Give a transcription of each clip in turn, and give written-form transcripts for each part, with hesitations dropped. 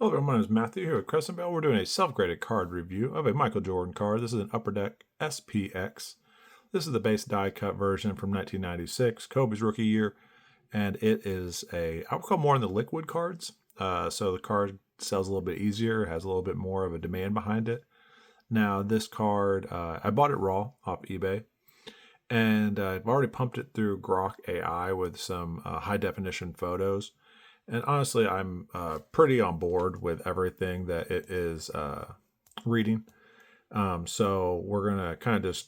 Hello, everyone. My name is Matthew here with Crescent Bell. We're doing a self-graded card review of a Michael Jordan card. This is an Upper Deck SPX. This is the base die cut version from 1996, Kobe's rookie year, and it is I would call more in the liquid cards. So the card sells a little bit easier, has a little bit more of a demand behind it. Now this card, I bought it raw off eBay, and I've already pumped it through Grok AI with some high definition photos. And honestly, I'm pretty on board with everything that it is reading. So we're going to kind of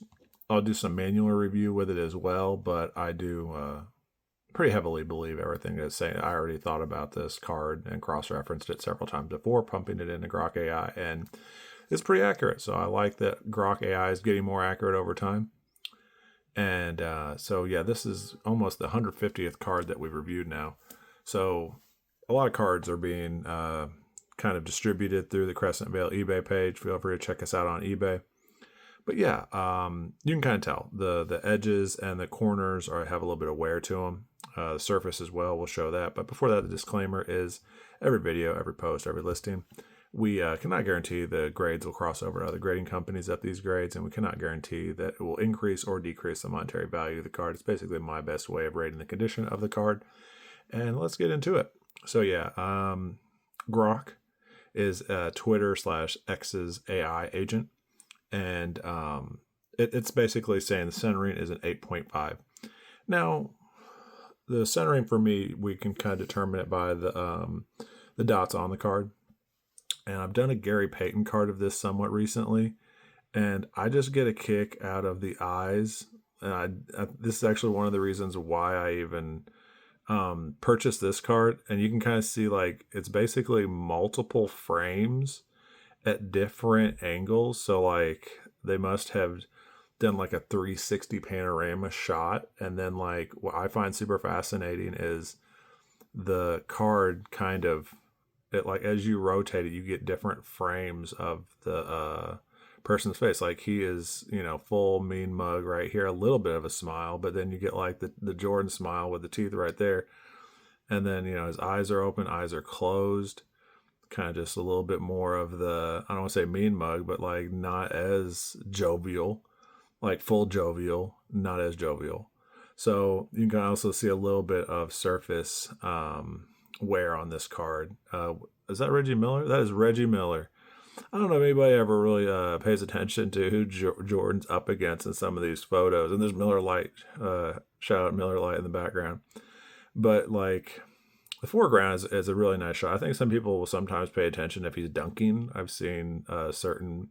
I'll do some manual review with it as well, but I do pretty heavily believe everything it's saying. I already thought about this card and cross-referenced it several times before pumping it into Grok AI, and it's pretty accurate. So I like that Grok AI is getting more accurate over time. And so yeah, this is almost the 150th card that we've reviewed now. So a lot of cards are being kind of distributed through the Crescent Vale eBay page. Feel free to check us out on eBay. But yeah, you can kind of tell the edges and the corners have a little bit of wear to them. The surface as well will show that. But before that, the disclaimer is every video, every post, every listing, we cannot guarantee the grades will cross over to other grading companies at these grades, and we cannot guarantee that it will increase or decrease the monetary value of the card. It's basically my best way of rating the condition of the card. And let's get into it. So yeah, Grok is Twitter/X's AI agent, and it's basically saying the centering is an 8.5. Now, the centering for me, we can kind of determine it by the dots on the card. And I've done a Gary Payton card of this somewhat recently, and I just get a kick out of the eyes. And this is actually one of the reasons why I even purchased this card. And you can kind of see like it's basically multiple frames at different angles. So like they must have done like a 360 panorama shot. And then like what I find super fascinating is the card kind of it, like as you rotate it, you get different frames of the person's face. Like he is, full mean mug right here, a little bit of a smile, but then you get like the Jordan smile with the teeth right there. And then, his eyes are open, eyes are closed, kind of just a little bit more of the, I don't want to say mean mug, but like not as jovial, like full jovial, not as jovial. So you can also see a little bit of surface wear on this card. Is that Reggie Miller? That is Reggie Miller. I don't know if anybody ever really pays attention to who Jordan's up against in some of these photos. And there's Miller Lite. Shout out Miller Lite in the background. But like the foreground is a really nice shot. I think some people will sometimes pay attention if he's dunking. I've seen certain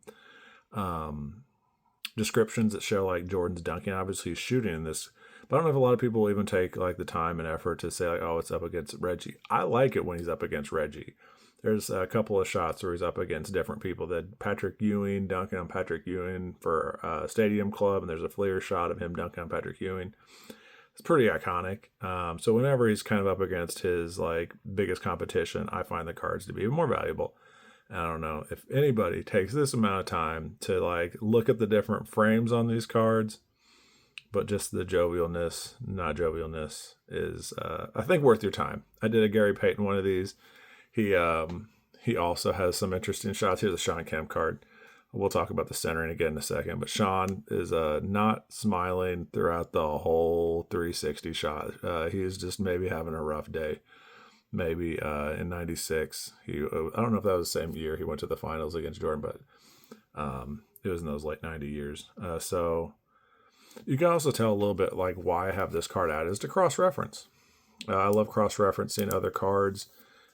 descriptions that show like Jordan's dunking. Obviously he's shooting in this. But I don't know if a lot of people will even take like the time and effort to say like, oh, it's up against Reggie. I like it when he's up against Reggie. There's a couple of shots where he's up against different people. That Patrick Ewing dunking on Patrick Ewing for Stadium Club, and there's a Fleer shot of him dunking on Patrick Ewing. It's pretty iconic. So whenever he's kind of up against his like biggest competition, I find the cards to be more valuable. I don't know if anybody takes this amount of time to like look at the different frames on these cards, but just the jovialness, not jovialness is, I think, worth your time. I did a Gary Payton one of these. He also has some interesting shots. Here's a Sean Kemp card. We'll talk about the centering again in a second. But Sean is not smiling throughout the whole 360 shot. He is just maybe having a rough day. Maybe in 96, I don't know if that was the same year he went to the finals against Jordan, but it was in those late 90 years. So you can also tell a little bit like why I have this card out is to cross-reference. I love cross-referencing other cards.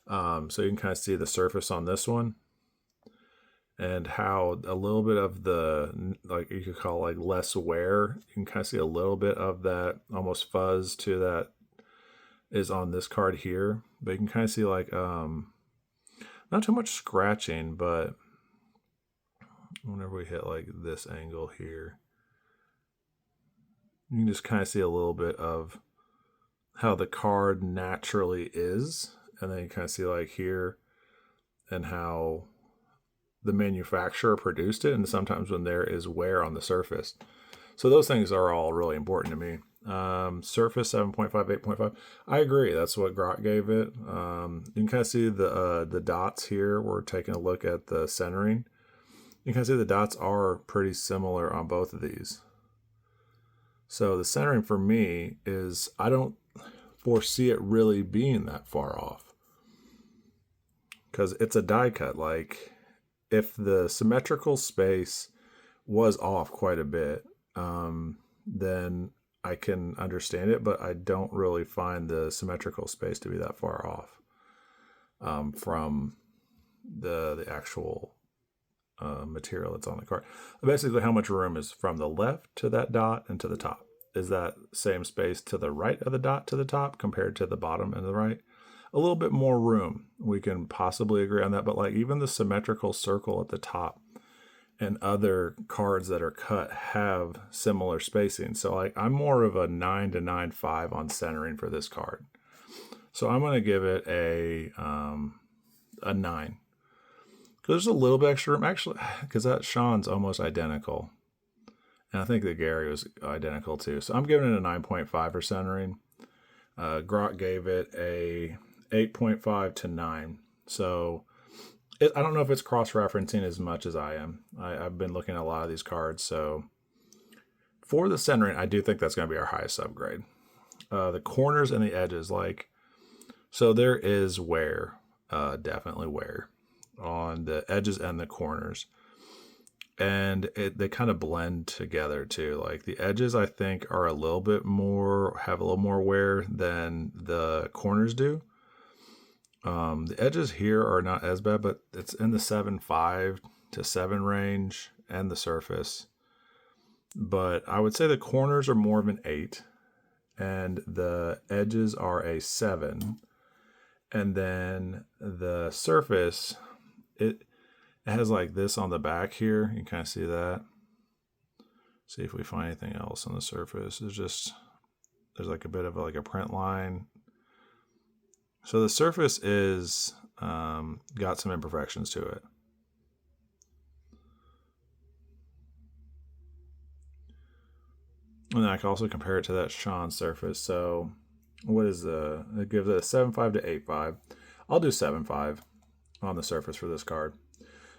So you can kind of see the surface on this one and how a little bit of the, like you could call like less wear. You can kind of see a little bit of that almost fuzz to that is on this card here. But you can kind of see like, not too much scratching, but whenever we hit like this angle here, you can just kind of see a little bit of how the card naturally is. And then you kind of see like here and how the manufacturer produced it. And sometimes when there is wear on the surface. So those things are all really important to me. Surface 7.5, 8.5. I agree. That's what Grok gave it. You can kind of see the dots here. We're taking a look at the centering. You can see the dots are pretty similar on both of these. So the centering for me is, I don't foresee it really being that far off, because it's a die cut. Like, if the symmetrical space was off quite a bit, then I can understand it, but I don't really find the symmetrical space to be that far off from the actual material that's on the card. Basically, how much room is from the left to that dot and to the top? Is that same space to the right of the dot to the top compared to the bottom and the right? A little bit more room. We can possibly agree on that, but like even the symmetrical circle at the top and other cards that are cut have similar spacing. So like, I'm more of a 9 to 9.5 on centering for this card. So I'm going to give it a 9. There's a little bit extra room, actually, because that Sean's almost identical. And I think that Gary was identical too. So I'm giving it a 9.5 for centering. Grok gave it a 8.5 to 9. So I don't know if it's cross-referencing as much as I am. I've been looking at a lot of these cards. So for the centering, I do think that's going to be our highest subgrade. The corners and the edges, so there is wear, definitely wear on the edges and the corners, and they kind of blend together too. Like the edges, I think, are have a little more wear than the corners do. The edges here are not as bad, but it's in the 7.5 to 7 range, and the surface. But I would say the corners are more of an 8, and the edges are a 7, and then the surface, it has like this on the back here. You can kind of see that. See if we find anything else on the surface. There's like a bit of like a print line. So the surface is got some imperfections to it. And then I can also compare it to that Sean surface. So what is it gives it a 7.5 to 8.5. I'll do 7.5 on the surface for this card.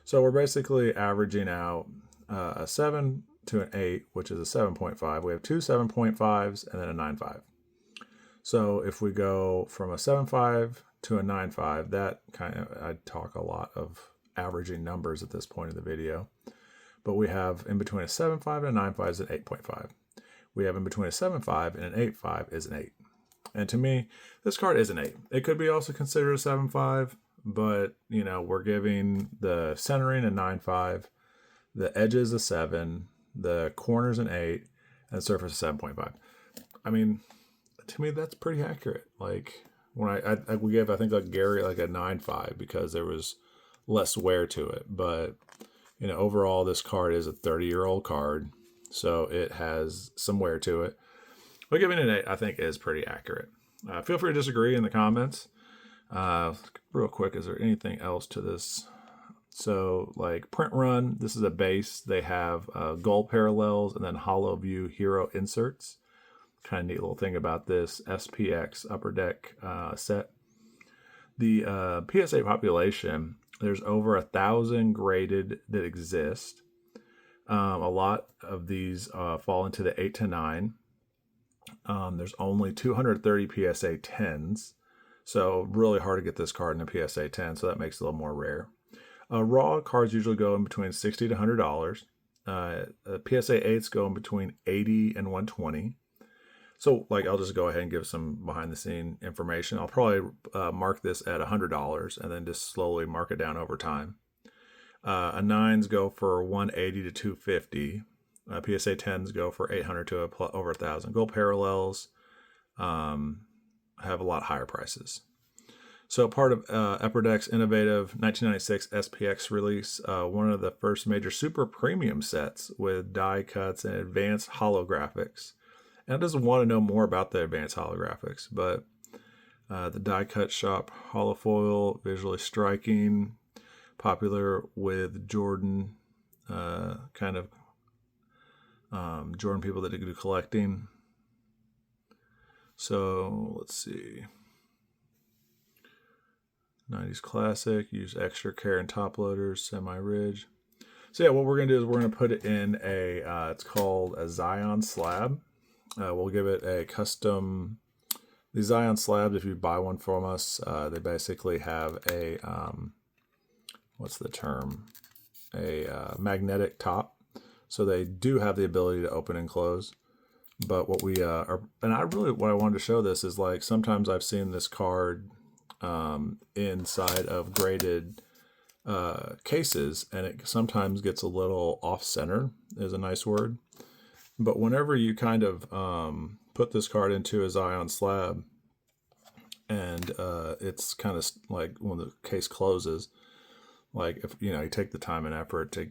So we're basically averaging out a 7 to an 8, which is a 7.5. We have two 7.5s and then a 9.5. So if we go from a 7.5 to a 9.5, that kind of, I talk a lot of averaging numbers at this point of the video, but we have in between a 7.5 and a 9.5 is an 8.5. We have in between a 7.5 and an 8.5 is an 8. And to me, this card is an 8. It could be also considered a 7.5, but we're giving the centering a 9.5, the edges a 7, the corners an 8, and the surface a 7.5. I mean, to me, that's pretty accurate. Like when we gave, I think, like Gary like a 9.5 because there was less wear to it. But overall, this card is a 30-year-old card, so it has some wear to it. But giving it an 8, I think, is pretty accurate. Feel free to disagree in the comments. Real quick, is there anything else to this? So like print run, this is a base. They have gold parallels and then hollow view hero inserts. Kind of neat little thing about this SPX upper deck set. The PSA population, there's over 1,000 graded that exist. A lot of these fall into the 8 to 9. There's only 230 PSA 10s. So really hard to get this card in a PSA 10, so that makes it a little more rare. Raw cards usually go in between $60 to $100. PSA 8s go in between $80 and $120. So I'll just go ahead and give some behind the scene information. I'll probably mark this at $100 and then just slowly mark it down over time. A 9s go for $180 to $250. PSA 10s go for $800 to over $1,000. Gold parallels have a lot higher prices. So part of Upper Deck's innovative 1996 SPX release, one of the first major super premium sets with die cuts and advanced holographics. And it doesn't want to know more about the advanced holographics, but the die cut shop holofoil, visually striking, popular with Jordan, Jordan people that do collecting. So let's see. 90s classic, use extra care in top loaders, semi-ridge. So yeah, what we're going to do is we're going to put it in a, it's called a Zion slab. We'll give it a custom, the Zion slabs, if you buy one from us, they basically have a, what's the term? A magnetic top. So they do have the ability to open and close. But what we are, and what I wanted to show this is like, sometimes I've seen this card inside of graded cases, and it sometimes gets a little off center, is a nice word. But whenever you kind of put this card into a Zion slab, and it's kind of like when the case closes, like if you take the time and effort to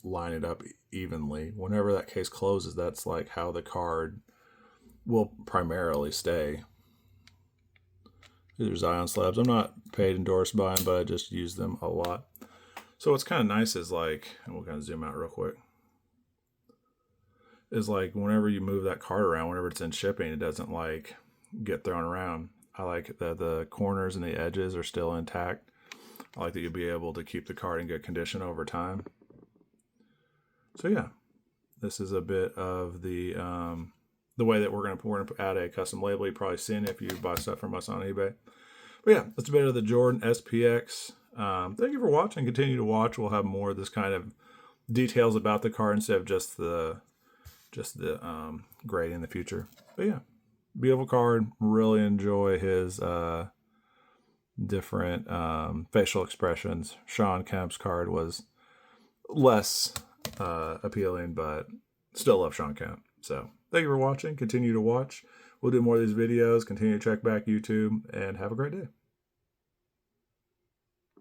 line it up evenly, whenever that case closes, that's like how the card will primarily stay. These are Zion slabs. I'm not paid endorsed by them, but I just use them a lot. So what's kind of nice is like, and we'll kind of zoom out real quick, is like whenever you move that card around, whenever it's in shipping, it doesn't like get thrown around. I like that the corners and the edges are still intact. I like that you'll be able to keep the card in good condition over time. So yeah, this is a bit of the way that we're gonna add a custom label. You've probably seen it if you buy stuff from us on eBay. But yeah, that's a bit of the Jordan SPX. Thank you for watching. Continue to watch. We'll have more of this kind of details about the card instead of just the grading in the future. But yeah, beautiful card. Really enjoy his different facial expressions. Sean Kemp's card was less appealing, but still love Sean Kemp. So thank you for watching. Continue to watch. We'll do more of these videos. Continue to check back YouTube, and have a great day.